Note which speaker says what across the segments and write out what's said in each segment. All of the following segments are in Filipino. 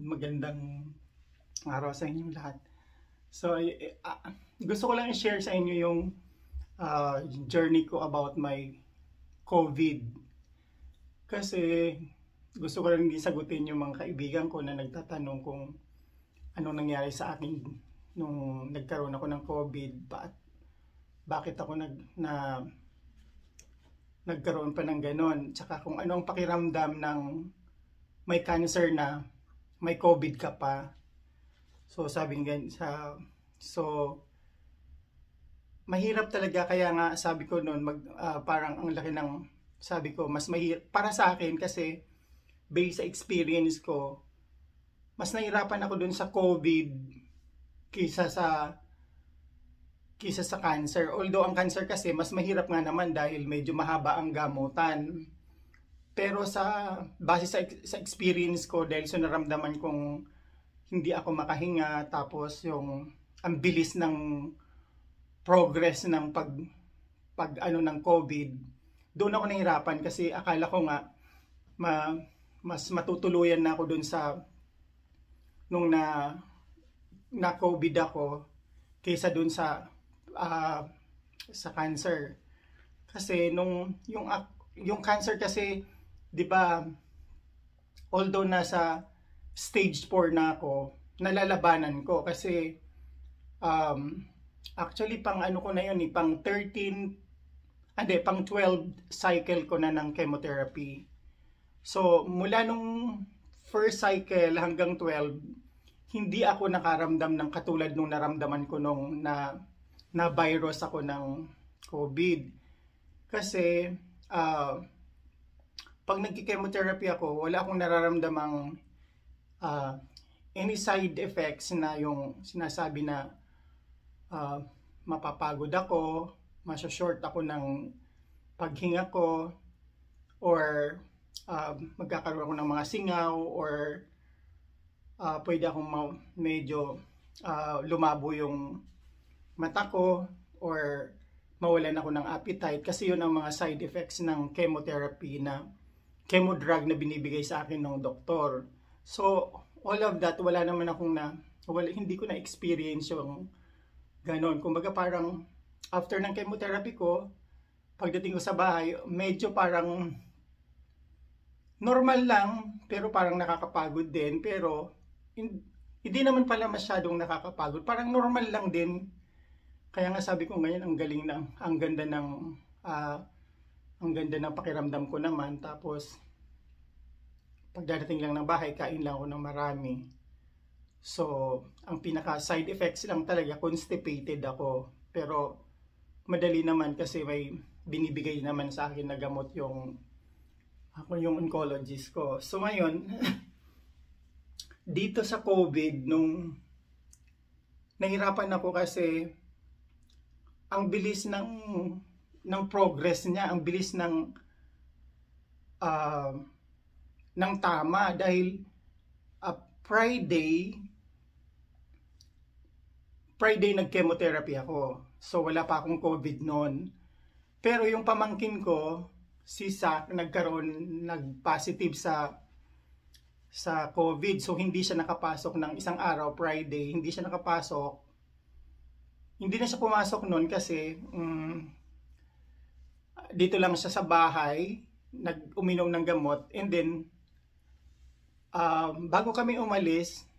Speaker 1: Magandang araw sa inyong lahat. So, gusto ko lang i-share sa inyo yung journey ko about my COVID. Kasi gusto ko lang din sagutin yung mga kaibigan ko na nagtatanong kung anong nangyari sa akin nung nagkaroon ako ng COVID. Bakit ako nagkaroon pa ng ganon. Tsaka kung anong pakiramdam ng may cancer na may COVID ka pa. So sabi nga mahirap talaga, kaya nga sabi ko noon parang ang laki ng sabi ko mas mahirap para sa akin kasi based sa experience ko, mas nahirapan ako dun sa COVID kaysa sa cancer. Although ang cancer kasi mas mahirap nga naman dahil medyo mahaba ang gamutan. Pero base sa experience ko, dahil sa naramdaman kong hindi ako makahinga, tapos ang bilis ng progress ng ng COVID, doon ako nahirapan kasi akala ko nga mas matutuluyan na ako doon nung na COVID ako kaysa doon sa cancer. Kasi yung cancer kasi, 'di ba, although nasa stage 4 na ako, nalalabanan ko kasi actually pang ano ko na yun, pang 12 cycle ko na ng chemotherapy. So mula nung first cycle hanggang 12, hindi ako nakaramdam ng katulad nung naramdaman ko nung na virus ako ng COVID. Kasi pag nagki-chemotherapy ako, wala akong nararamdamang any side effects na yung sinasabi na mapapagod ako, masya-short ako ng paghinga ko, or magkakaroon ako ng mga singaw, or pwede akong medyo lumabo yung mata ko, or mawalan ako ng appetite, kasi yun ang mga side effects ng chemotherapy na chemo drug na binibigay sa akin ng doktor. So all of that, hindi ko na experience yung ganon. Kumbaga parang after ng chemotherapy ko, pagdating ko sa bahay, medyo parang normal lang, pero parang nakakapagod din, pero hindi naman pala masyadong nakakapagod, parang normal lang din. Kaya nga sabi ko ngayon, ang ganda ng pakiramdam ko naman. Tapos pagdating lang ng bahay, kain lang ako ng marami. So ang pinaka side effects lang talaga, constipated ako. Pero madali naman kasi may binibigay naman sa akin na gamot yung oncologist ko. So ngayon dito sa COVID, nung nahirapan ako kasi ang bilis ng progress niya, ang bilis ng tama, dahil Friday nag-chemotherapy ako. So wala pa akong COVID noon. Pero yung pamangkin ko, si Zach, nag-positive sa COVID. So hindi siya nakapasok ng isang araw, Friday. Hindi siya nakapasok. Hindi na siya pumasok noon kasi dito lang siya sa bahay, uminom ng gamot, and then bago kami umalis,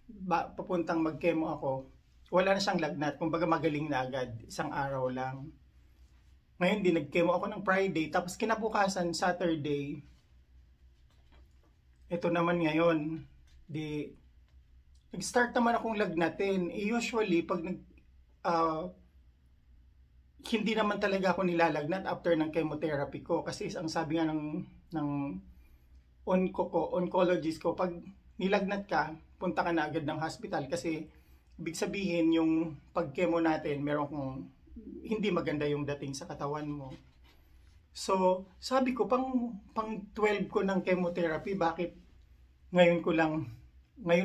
Speaker 1: papuntang mag-chemo ako, wala na siyang lagnat. Kumbaga magaling na agad, isang araw lang. Ngayon din nag-chemo ako ng Friday, tapos kinabukasan Saturday, ito naman ngayon, nag-start naman akong lagnatin. Usually pag hindi naman talaga ako nilalagnat after ng chemotherapy ko, kasi ang sabi nga ng oncologist ko, pag nilagnat ka, punta ka na agad ng hospital, kasi ibig sabihin yung pag-chemo natin, hindi maganda yung dating sa katawan mo. So sabi ko, pang 12 ko ng chemotherapy, bakit ngayon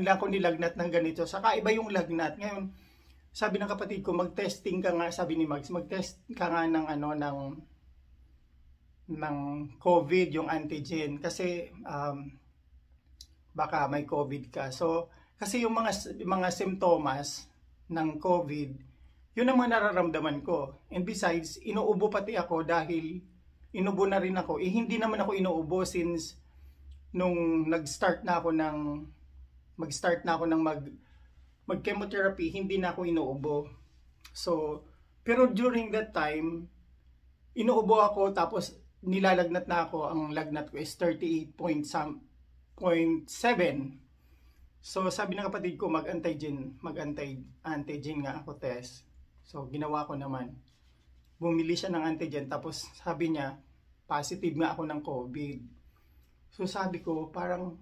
Speaker 1: lang ko nilagnat ng ganito? Saka iba yung lagnat ngayon. Sabi ng kapatid ko, mag-testing ka nga, sabi ni Mags, mag-test ka nga ng COVID, yung antigen. Kasi baka may COVID ka. So, kasi yung mga simptomas ng COVID, yun ang mga nararamdaman ko. And besides, inuubo pati ako dahil inubo na rin ako. Hindi naman ako inuubo since nung mag-start na ako ng mag-chemotherapy, hindi na ako inuubo. So, pero during that time, inuubo ako tapos nilalagnat na ako. Ang lagnat ko is 38.7. So, sabi ng kapatid ko, mag-antigen nga ako test. So, ginawa ko naman. Bumili siya ng antigen, tapos sabi niya, positive nga ako ng COVID. So, sabi ko, parang,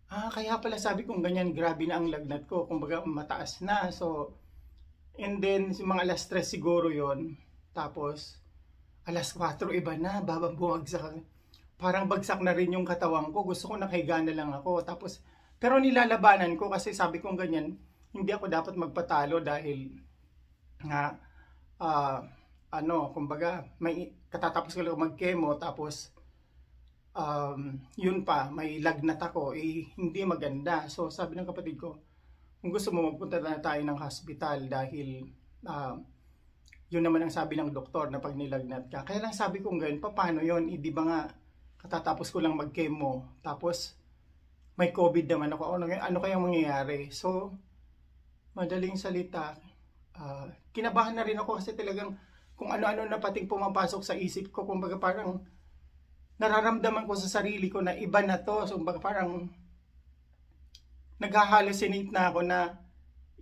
Speaker 1: kaya pala sabi kong ganyan, grabe na ang lagnat ko. Kumbaga, mataas na. So, and then, mga alas 3 siguro yon. Tapos, alas 4, iba na, bumagsak. Parang bagsak na rin yung katawan ko. Gusto ko nakahiga na lang ako. Tapos, pero nilalabanan ko kasi sabi kong ganyan, hindi ako dapat magpatalo dahil nga, kumbaga, may katatapos ko lang mag-chemo, tapos, yun pa, may lagnat ako, hindi maganda. So, sabi ng kapatid ko, kung gusto mo, magpunta na tayo ng hospital dahil, yun naman ang sabi ng doktor na pag nilagnat ka. Kaya lang sabi kong ganyan, paano yun? Di ba nga, katatapos ko lang mag-chemo, tapos, may COVID naman ako. Ano kayang mangyayari? So, madaling salita, kinabahan na rin ako kasi talagang kung ano-ano na pating pumapasok sa isip ko. Kumbaga parang nararamdaman ko sa sarili ko na iba na to. So, kumbaga parang nag-hallucinate na ako na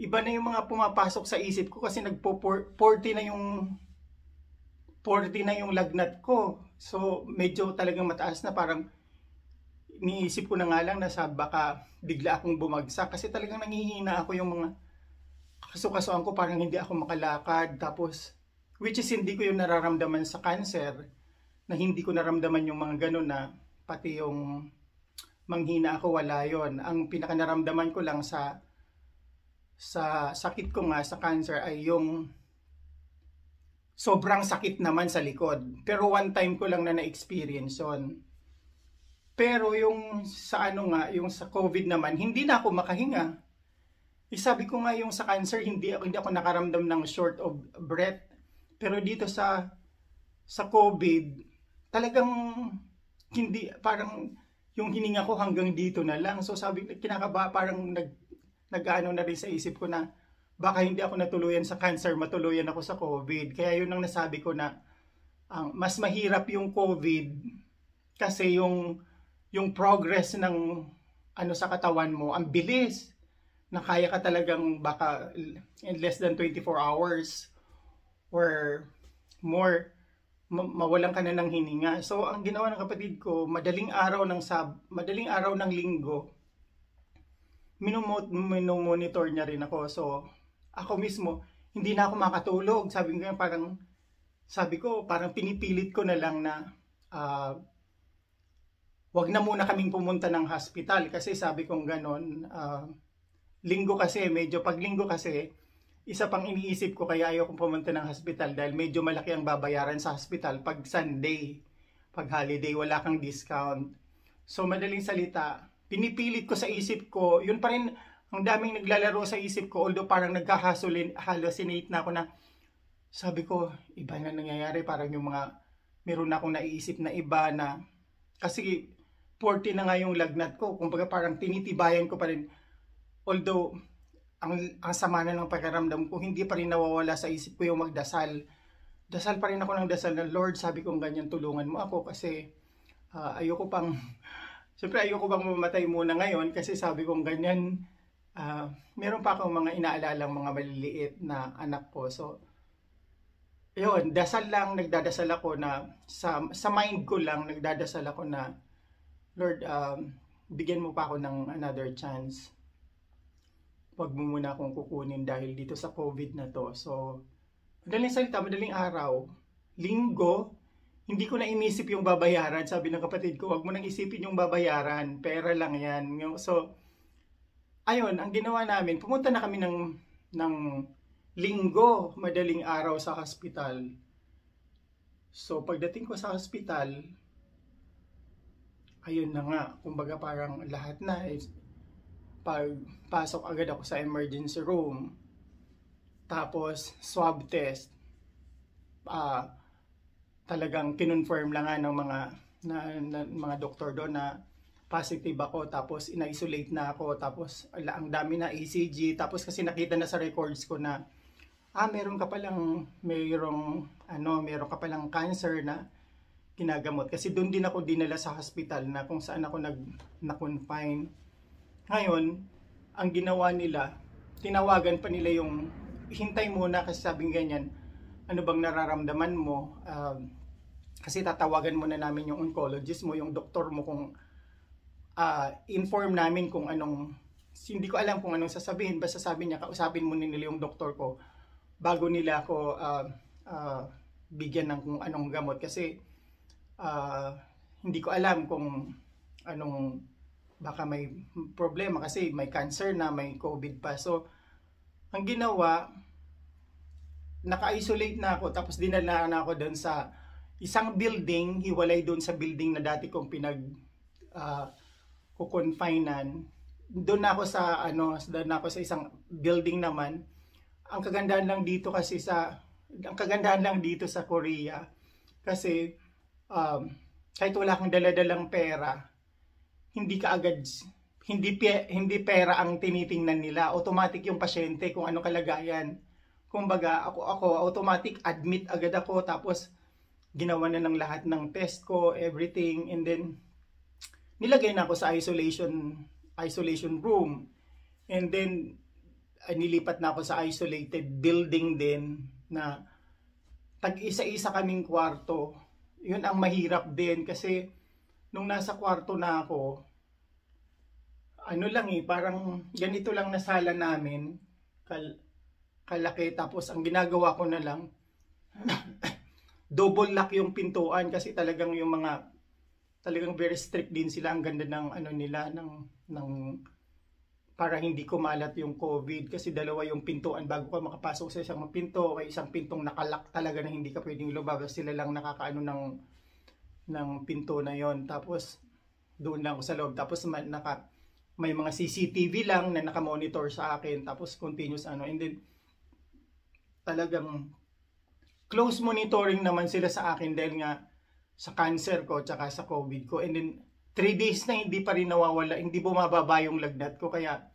Speaker 1: iba na yung mga pumapasok sa isip ko kasi nagpo-40 na yung lagnat ko. So, medyo talagang mataas na, parang niisip ko na nga lang na baka bigla akong bumagsak kasi talagang nanghihina ako, yung mga kasukasuan ko parang hindi ako makalakad. Tapos, which is hindi ko yung nararamdaman sa cancer, na hindi ko naramdaman yung mga ganun na pati yung manghina ako, wala yon. Ang pinakanaramdaman ko lang sa sakit ko nga sa cancer ay yung sobrang sakit naman sa likod. Pero one time ko lang na na-experience yun. Pero yung sa yung sa COVID naman, hindi na ako makahinga. Sabi ko nga yung sa cancer, hindi ako nakaramdam ng short of breath. Pero dito sa COVID, talagang hindi, parang yung hininga ko hanggang dito na lang. So sabi, kinakaba, parang nag-ano na rin sa isip ko na baka hindi ako natuluyan sa cancer, matuluyan ako sa COVID. Kaya yun ang nasabi ko na mas mahirap yung COVID kasi yung progress ng sa katawan mo, ang bilis na kaya ka talagang baka in less than 24 hours or more mawalan ka na ng hininga. So ang ginawa ng kapatid ko, madaling araw ng Linggo, minomonitor niya rin ako. So ako mismo hindi na ako makatulog. Sabi ko parang pinipilit ko na lang na wag na muna kaming pumunta ng hospital kasi sabi kong ganon. Pag Linggo kasi, isa pang iniisip ko kaya ayokong pumunta ng hospital dahil medyo malaki ang babayaran sa hospital pag Sunday, pag holiday, wala kang discount. So madaling salita, pinipilit ko sa isip ko, yun pa rin, ang daming naglalaro sa isip ko, although parang nagka-hallucinate na ako na, sabi ko, iba na nangyayari, parang yung meron na akong naiisip na iba na, kasi 40 na nga yung lagnat ko. Kumbaga parang tinitibayan ko pa rin. Although, ang sama na ng pakiramdam ko, hindi pa rin nawawala sa isip ko yung magdasal. Dasal pa rin ako ng dasal na, Lord, sabi kong ganyan, tulungan mo ako kasi siyempre ayoko bang mamatay muna ngayon kasi sabi kong ganyan, meron pa akong mga inaalalang mga maliliit na anak ko. So, yun, nagdadasal ako na, sa mind ko lang, nagdadasal ako na, Lord, bigyan mo pa ako ng another chance. Huwag mo muna akong kukunin dahil dito sa COVID na to. So, madaling salita, madaling araw, Linggo, hindi ko na inisip yung babayaran. Sabi ng kapatid ko, huwag mo nang isipin yung babayaran. Pera lang yan. So, ayun, ang ginawa namin, pumunta na kami ng Linggo, madaling araw sa hospital. So, pagdating ko sa hospital, ayun na nga, kumbaga parang lahat na is pagpasok agad ako sa emergency room. Tapos swab test. Talagang kinonfirm lang nga ng mga doktor doon na positive ako, tapos in-isolate na ako, tapos ang dami na ECG, tapos kasi nakita na sa records ko na meron ka palang cancer na ginagamot, kasi doon din ako dinala sa hospital na kung saan ako na-confine. Ngayon, ang ginawa nila, tinawagan pa nila yung hintay muna, kasi sabing ganyan, ano bang nararamdaman mo, kasi tatawagan muna namin yung oncologist mo, yung doktor mo, kung inform namin kung anong, hindi ko alam kung anong sasabihin, basta sabi niya kausapin muna nila yung doktor ko bago nila ako bigyan ng kung anong gamot, kasi hindi ko alam kung anong, baka may problema kasi may cancer na, may COVID pa. So ang ginawa, naka-isolate na ako, tapos dinala na ako doon sa isang building, hiwalay doon sa building na dati kong kukonfinan. Doon ako sa isang building naman. Ang kagandahan lang dito sa Korea, kasi kahit wala kang dala-dalang pera, hindi pera ang tinitingnan nila. Automatic yung pasyente kung ano kalagayan. Kumbaga ako automatic admit agad ako, tapos ginawa na ng lahat ng test ko, everything, and then nilagay na ako sa isolation room, and then nilipat na ako sa isolated building din, na tag-isa-isa kaming kwarto. Yun ang mahirap din, kasi nung nasa kwarto na ako, parang ganito lang na sala namin, kalaki, tapos ang ginagawa ko na lang double lock yung pintuan, kasi talagang very strict din sila. Ang ganda ng para hindi kumalat yung COVID, kasi dalawa yung pintuan bago ka makapasok sa isang pinto, kay isang pintong nakalock talaga na hindi ka pwedeng lumabas, sila lang nakakaano ng pinto na yon. Tapos doon lang ako sa loob, tapos may mga CCTV lang na nakamonitor sa akin, tapos continuous and then talagang close monitoring naman sila sa akin dahil nga sa cancer ko tsaka sa COVID ko. And then 3 days na hindi pa rin nawawala, hindi bumababa yung lagnat ko, kaya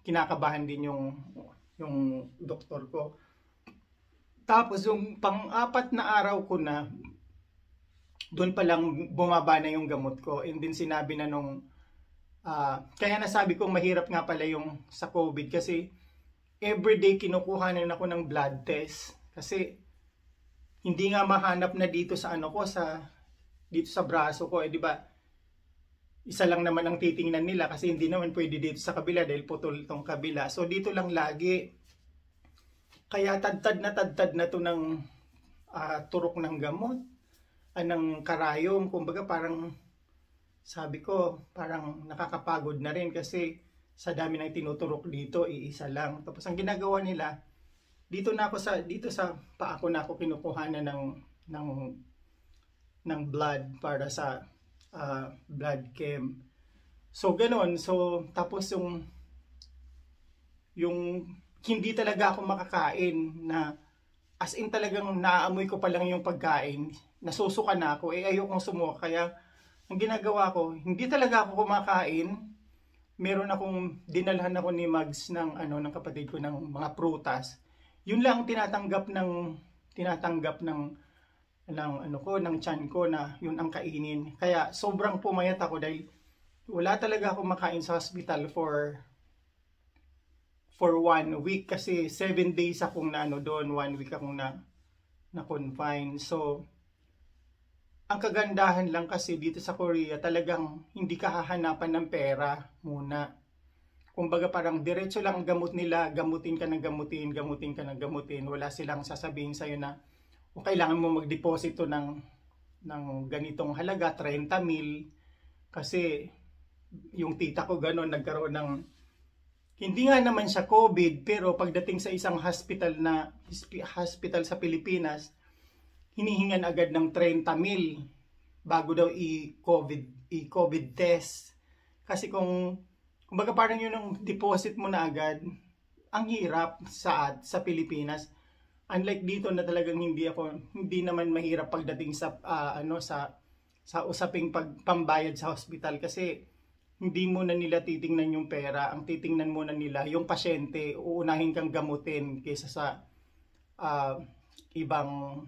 Speaker 1: kinakabahan din yung doktor ko. Tapos yung pang-4 na araw ko na, doon pa lang bumaba na yung gamot ko. And then sinabi na kaya nasabi kong mahirap nga pala yung sa COVID, kasi everyday kinukuhanan ako ng blood test, kasi hindi nga mahanap na dito sa dito sa braso ko, di ba? Isa lang naman ang titingnan nila, kasi hindi naman pwede dito sa kabila dahil putol tong kabila. So dito lang lagi. Kaya tadtad na to ng turok ng gamot, ng karayom. Kumbaga parang sabi ko, parang nakakapagod na rin, kasi sa dami ng tinuturok dito, iisa lang. Tapos ang ginagawa nila, dito sa paa ko na ako kinukuhanan ng blood para sa blood chem. So ganoon. So tapos yung hindi talaga ako makakain, na as in talagang naaamoy ko pa lang yung pagkain, nasusuka na ako, ayokong sumuka. Kaya ang ginagawa ko, hindi talaga ako kumakain. Meron akong dinalhan ako ni Mags ng kapatid ko ng mga prutas. Yun lang tinatanggap ng tiyan ko, na yun ang kainin. Kaya sobrang pumayat ako dahil wala talaga ako makain sa hospital for 1 week, kasi 7 days akong doon, 1 week akong na confine. So ang kagandahan lang kasi dito sa Korea, talagang hindi ka hahanapan ng pera muna. Kumbaga parang diretso lang ang gamot nila, gamutin ka ng gamutin. Wala silang sasabihin sa'yo na kailangan mo magdeposito ng ganitong halaga, 30,000. Kasi yung tita ko gano'n, nagkaroon ng, hindi nga naman siya COVID, pero pagdating sa isang hospital sa Pilipinas, hinihingan agad ng 30,000 bago daw i-COVID test. Kasi kumbaga parang yun ang deposit mo na agad, ang hirap sa Pilipinas. Unlike dito na talagang hindi naman mahirap pagdating sa sa usaping pambayad sa hospital, kasi hindi mo na nila titingnan yung pera, ang titingnan muna nila yung pasyente, uunahin kang gamutin kaysa sa ibang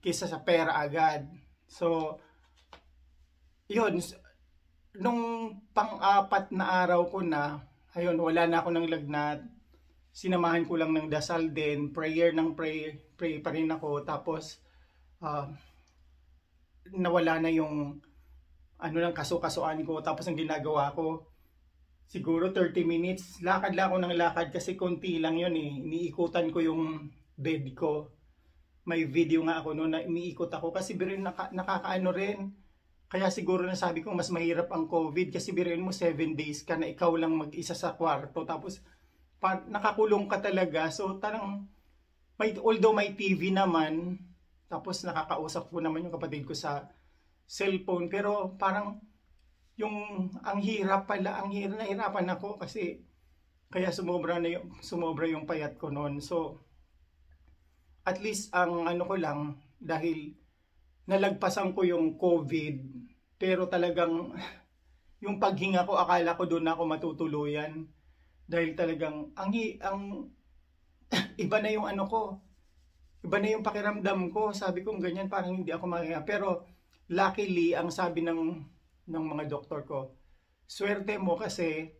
Speaker 1: kaysa sa pera agad. So yun, nung pang-apat na araw ko na, ayun, wala na ako ng lagnat. Sinamahan ko lang ng dasal din, prayer pa rin ako. Tapos nawala na yung ng kaso-kasuan ko. Tapos ang ginagawa ko, siguro 30 minutes, lakad lang ako ng lakad kasi konti lang yun eh. Iniikutan ko yung bed ko. May video nga ako noon na iniikot ako kasi nakakaano rin. Kaya siguro nasabi ko mas mahirap ang COVID kasi biruin mo 7 days ka na ikaw lang mag-isa sa kwarto, tapos nakakulong ka talaga. So tarang although may TV naman, tapos nakakausap ko naman yung kapatid ko sa cellphone, pero parang ang hirap pala, nahirapan ako kasi kaya sumobra yung payat ko noon. So at least ang ko lang, dahil nalagpasan ko yung COVID, pero talagang yung paghinga ko, akala ko doon ako matutuluyan. Dahil talagang ang iba na yung ko, iba na yung pakiramdam ko. Sabi ko ganyan, parang hindi ako mahinga. Pero luckily, ang sabi ng mga doktor ko, swerte mo kasi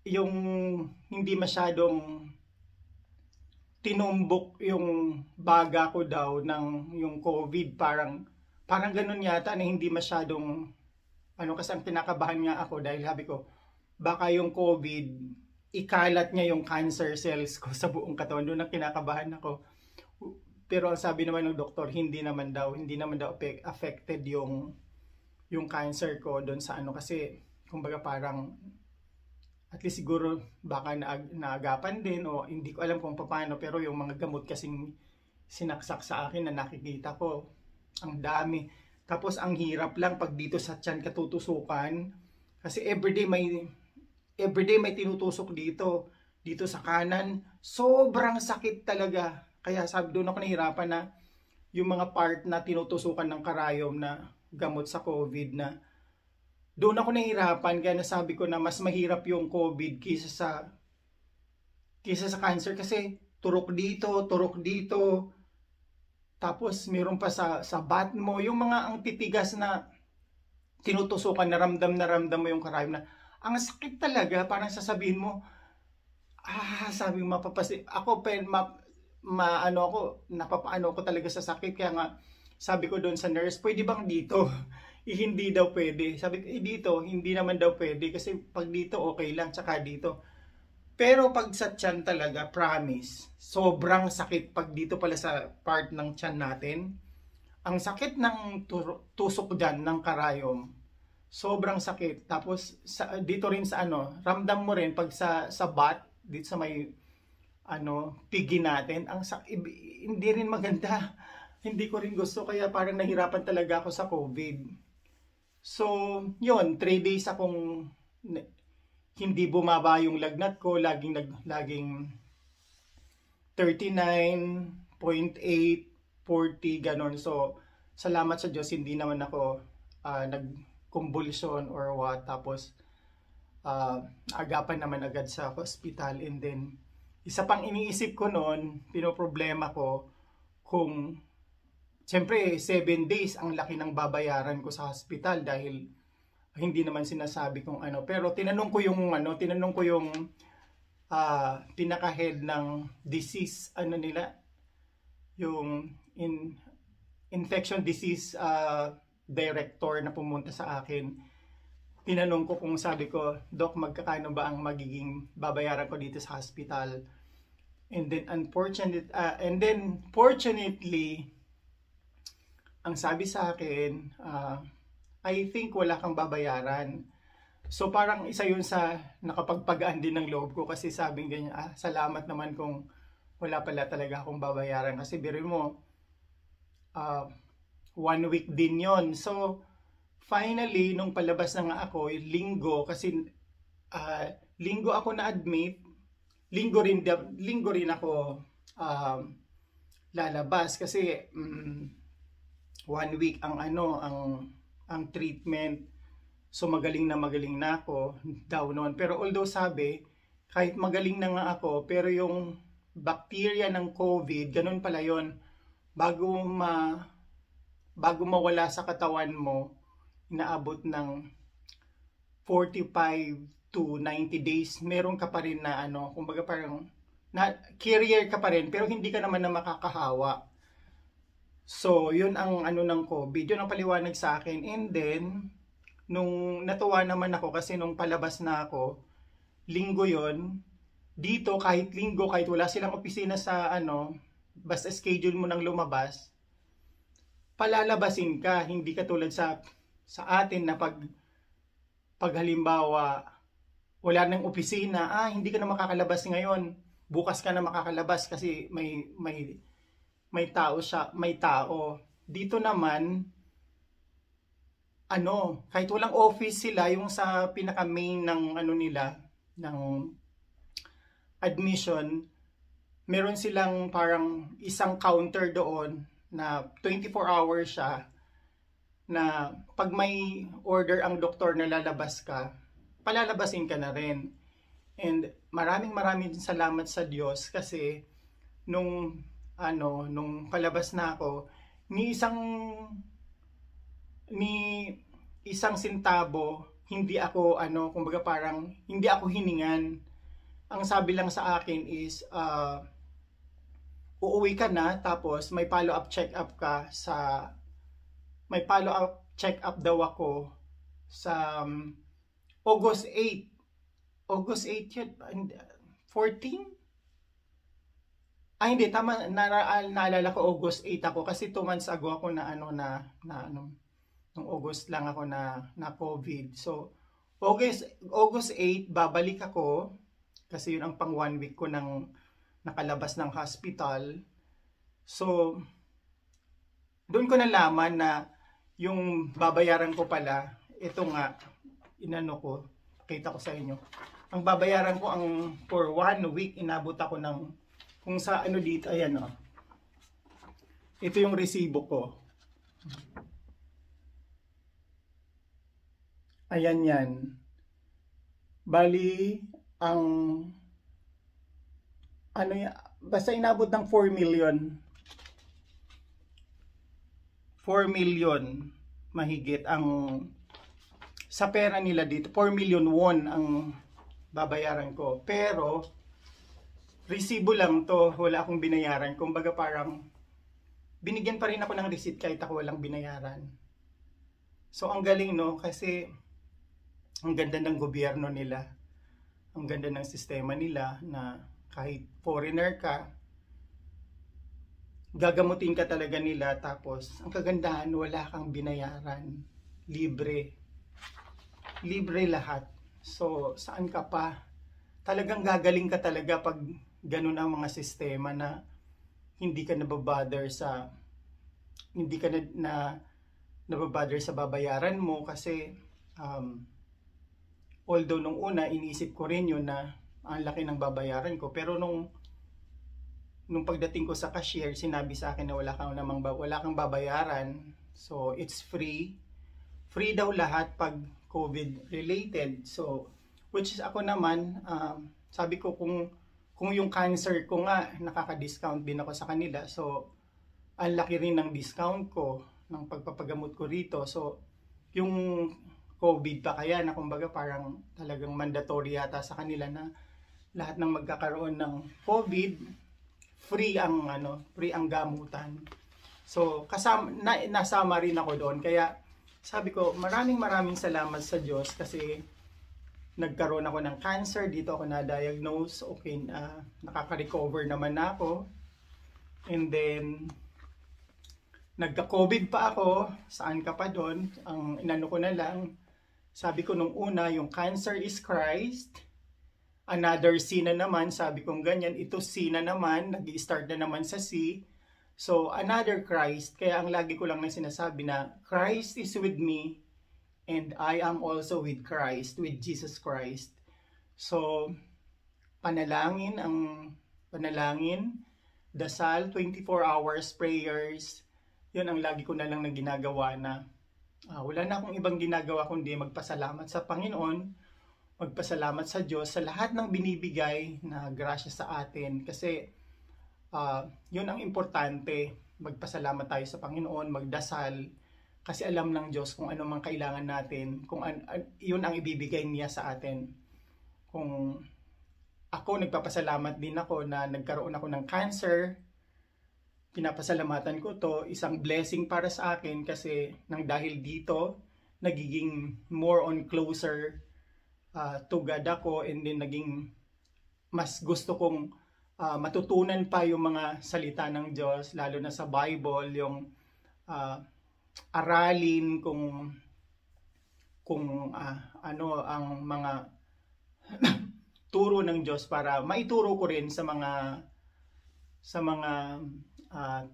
Speaker 1: yung hindi masyadong tinumbok yung baga ko daw ng yung COVID, parang ganun yata, na hindi masyadong kasi ang kinakabahan nga ako dahil sabi ko baka yung COVID ikalat niya yung cancer cells ko sa buong katawan. Doon ang kinakabahan ako. Pero ang sabi naman ng doktor, hindi naman daw affected yung cancer ko doon sa kasi kumbaga parang at least siguro baka naagapan din, o hindi ko alam kung paano, pero yung mga gamot kasing sinaksak sa akin na nakikita ko, ang dami. Tapos ang hirap lang pag dito sa tiyan katutusukan, kasi everyday may tinutusok dito sa kanan. Sobrang sakit talaga. Kaya doon ako nahirapan na yung mga part na tinutusukan ng karayom na gamot sa COVID, na doon ako nahihirapan. Kaya nasabi ko na mas mahirap yung COVID kaysa sa cancer, kasi turok dito, tapos mayroon pa sa bat mo, yung mga ang titigas na tinutusukan, na ramdam mo yung karayom na ang sakit talaga. Parang sasabihin mo, sabi mo, ako napapaano ko talaga sa sakit. Kaya nga sabi ko doon sa nurse, pwede bang dito? Hindi daw pwede. Sabi ko, dito, hindi naman daw pwede. Kasi pag dito, okay lang. Tsaka dito. Pero pag sa tiyan talaga, promise, sobrang sakit pag dito pala sa part ng tiyan natin. Ang sakit ng tusok dyan, ng karayom. Sobrang sakit. Tapos, dito rin sa ramdam mo rin pag sa bat, dito sa may, pigi natin. Hindi rin maganda. Hindi ko rin gusto. Kaya parang nahirapan talaga ako sa COVID. So, yun, 3 days akong hindi bumaba yung lagnat ko, laging 39.8, 40, ganon. So, salamat sa Diyos, hindi naman ako nag-convulsion or what. Tapos, agapan naman agad sa hospital. And then, isa pang iniisip ko noon, pinoproblema ko kung siyempre, 7 days, ang laki ng babayaran ko sa hospital dahil hindi naman sinasabi kung Pero tinanong ko yung pinaka-head ng disease, yung infection disease director na pumunta sa akin. Tinanong ko kung, sabi ko, Doc, magkakano ba ang magiging babayaran ko dito sa hospital? And then fortunately, ang sabi sa akin, I think wala kang babayaran. So parang isa yun sa nakapagpagaan din ng loob ko, kasi sabing ganyan, salamat naman kung wala pala talaga akong babayaran. Kasi biro mo, uh, 1 week din yon. So, finally, nung palabas na nga ako, linggo, kasi linggo ako na-admit, linggo rin ako lalabas kasi 1 week ang treatment. So magaling na ako daw noon. Pero although sabi, kahit magaling na nga ako, pero yung bacteria ng COVID, ganun pala yon, bago mawala sa katawan mo, inaabot ng 45 to 90 days, meron ka pa rin na kumbaga parang carrier ka pa rin, pero hindi ka naman na makakahawa. So, yun ang ng COVID, yun ang paliwanag sa akin. And then, nung natuwa naman ako kasi nung palabas na ako, linggo yon, dito kahit linggo, kahit wala silang opisina sa basta schedule mo nang lumabas, palalabasin ka, hindi katulad sa atin na pag halimbawa wala nang opisina, hindi ka na makakalabas ngayon, bukas ka na makakalabas kasi may tao. Dito naman kahit walang office sila, yung sa pinaka main ng nila ng admission, meron silang parang isang counter doon na 24 hours siya, na pag may order ang doktor na lalabas ka, palalabasin ka na rin. And maraming salamat sa Diyos kasi nung palabas na ako, ni isang sintabo hindi ako kumbaga parang hindi ako hiningan. Ang sabi lang sa akin is uuwi ka na, tapos may follow-up check-up ka may follow-up check-up daw ako sa August 8. August 8 yun? 14? Hindi, tama, naalala ko August 8 ako kasi 2 months ago ako nung August lang ako na COVID. So, August 8, babalik ako kasi yun ang pang 1 week ko nang nakalabas ng hospital. So, doon ko nalaman na yung babayaran ko pala, ito nga, pakita ko sa inyo. Ang babayaran ko for 1 week, inabot ako ng, kung sa dito, ayan ito yung resibo ko. Ayan yan. Bali, basta inabot ng 4 million. 4 million mahigit ang sa pera nila dito. 4 million won ang babayaran ko. Pero resibo lang to, wala akong binayaran. Kumbaga parang binigyan pa rin ako ng receipt kahit ako walang binayaran. So ang galing kasi ang ganda ng gobyerno nila. Ang ganda ng sistema nila na kahit foreigner ka, gagamutin ka talaga nila, tapos ang kagandahan, wala kang binayaran. Libre lahat. So saan ka pa? Talagang gagaling ka talaga pag ganun ang mga sistema na hindi ka nababother sa babayaran mo kasi although nung una iniisip ko rin yun na ang laki ng babayaran ko, pero nung pagdating ko sa cashier, sinabi sa akin na wala kang babayaran. So it's free daw lahat pag COVID related. So which is ako naman, sabi ko kung yung cancer ko nga, nakaka-discount din ako sa kanila. So ang laki rin ng discount ko ng pagpapagamot ko rito. So yung COVID pa kaya na kumbaga parang talagang mandatory yata sa kanila na lahat ng magkakaroon ng COVID, free ang gamutan. So nasama rin ako doon. Kaya sabi ko, maraming salamat sa Diyos kasi nagkaroon ako ng cancer, dito ako na-diagnose, okay, nakaka-recover naman ako. And then nagka-COVID pa ako, saan ka pa doon? Ang inano ko na lang, sabi ko nung una, yung cancer is Christ. Another C na naman, sabi kong ganyan. Ito C na naman, nag-i-start na naman sa C. So, another Christ, kaya ang lagi ko lang na sinasabi na Christ is with me and I am also with Christ, with Jesus Christ. So, panalangin, dasal, 24 hours prayers, yun ang lagi ko na lang na ginagawa na wala na akong ibang ginagawa kundi magpasalamat sa Panginoon, magpasalamat sa Diyos sa lahat ng binibigay na grasya sa atin kasi yun ang importante, magpasalamat tayo sa Panginoon, magdasal kasi alam ng Diyos kung ano mang kailangan natin, kung yun ang ibibigay niya sa atin. Kung ako, nagpapasalamat din ako na nagkaroon ako ng cancer, pinapasalamatan ko to, isang blessing para sa akin kasi nang dahil dito, nagiging more on closer to God ako and then naging mas gusto kong matutunan pa yung mga salita ng Diyos, lalo na sa Bible, yung aralin kung ano ang mga turo ng Diyos para maituro ko rin sa mga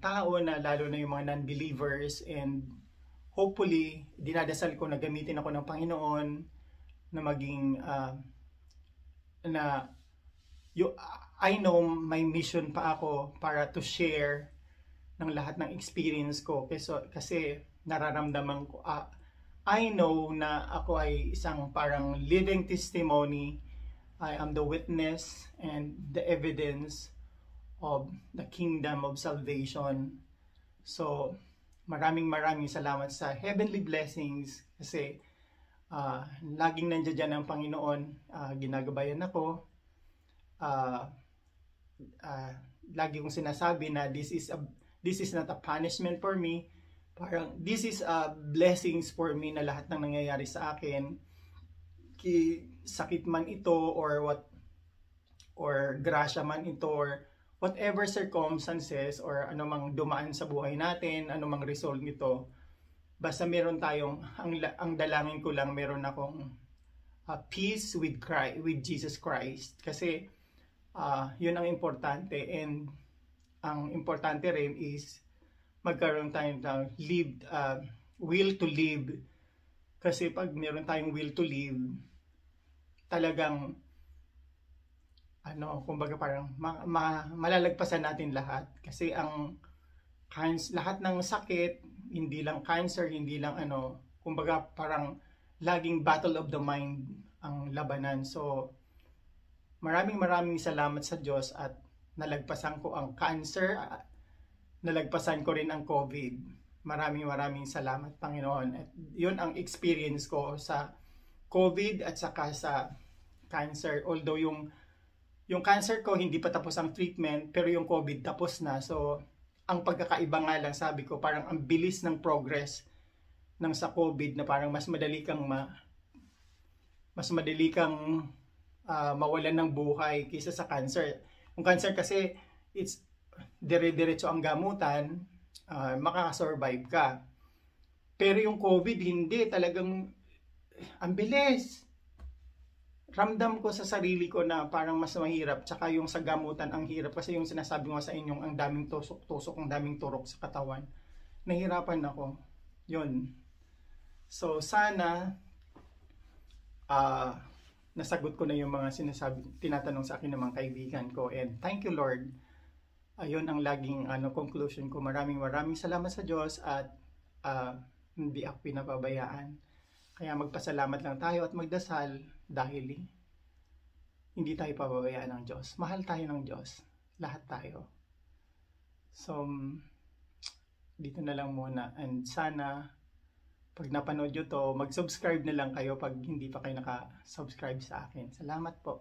Speaker 1: tao na lalo na yung mga non-believers, and hopefully dinadasal ko na gamitin ako ng Panginoon na maging I know may mission pa ako para to share ng lahat ng experience ko kasi nararamdaman ko I know na ako ay isang parang living testimony. I am the witness and the evidence of the kingdom of salvation. So maraming salamat sa heavenly blessings kasi laging nandiyan ang Panginoon, ginagabayan ako. Lagi kong sinasabi na this is not a punishment for me, parang this is a blessings for me na lahat ng nangyayari sa akin, sakit man ito or grasya man ito or whatever circumstances or anumang dumaan sa buhay natin, anumang result nito, basta meron tayong ang dalangin ko lang, meron akong peace with Jesus Christ kasi yun ang importante, and ang importante rin is magkaroon tayo ng will to live kasi pag meron tayong will to live, talagang kumbaga parang malalagpasan natin lahat kasi lahat ng sakit, hindi lang cancer, hindi lang kumbaga parang laging battle of the mind ang labanan. So maraming salamat sa Diyos at nalagpasan ko ang cancer, nalagpasan ko rin ang COVID. Maraming salamat, Panginoon. At yun ang experience ko sa COVID at saka sa cancer. Although yung cancer ko hindi pa tapos ang treatment, pero yung COVID tapos na. So ang pagkakaiba nga lang, sabi ko, parang ang bilis ng progress ng sa COVID na parang mas madali kang mawalan ng buhay kaysa sa cancer. Yung cancer kasi it's dire-diretso ang gamutan, makakasurvive ka. Pero yung COVID hindi, talagang ang bilis. Ramdam ko sa sarili ko na parang mas mahirap, tsaka yung sa gamutan ang hirap kasi yung sinasabi ko sa inyong ang daming tusok-tusok, ang daming turok sa katawan. Nahirapan ako. Yun. So sana nasagot ko na yung mga tinatanong sa akin ng mga kaibigan ko, and thank you Lord. Ayun ang laging conclusion ko. Maraming salamat sa Diyos at hindi ako pinapabayaan. Kaya magpasalamat lang tayo at magdasal dahil hindi tayo pababayaan ng Diyos. Mahal tayo ng Diyos. Lahat tayo. So dito na lang muna, and sana pag napanood nyo to, mag-subscribe na lang kayo pag hindi pa kayo naka-subscribe sa akin. Salamat po.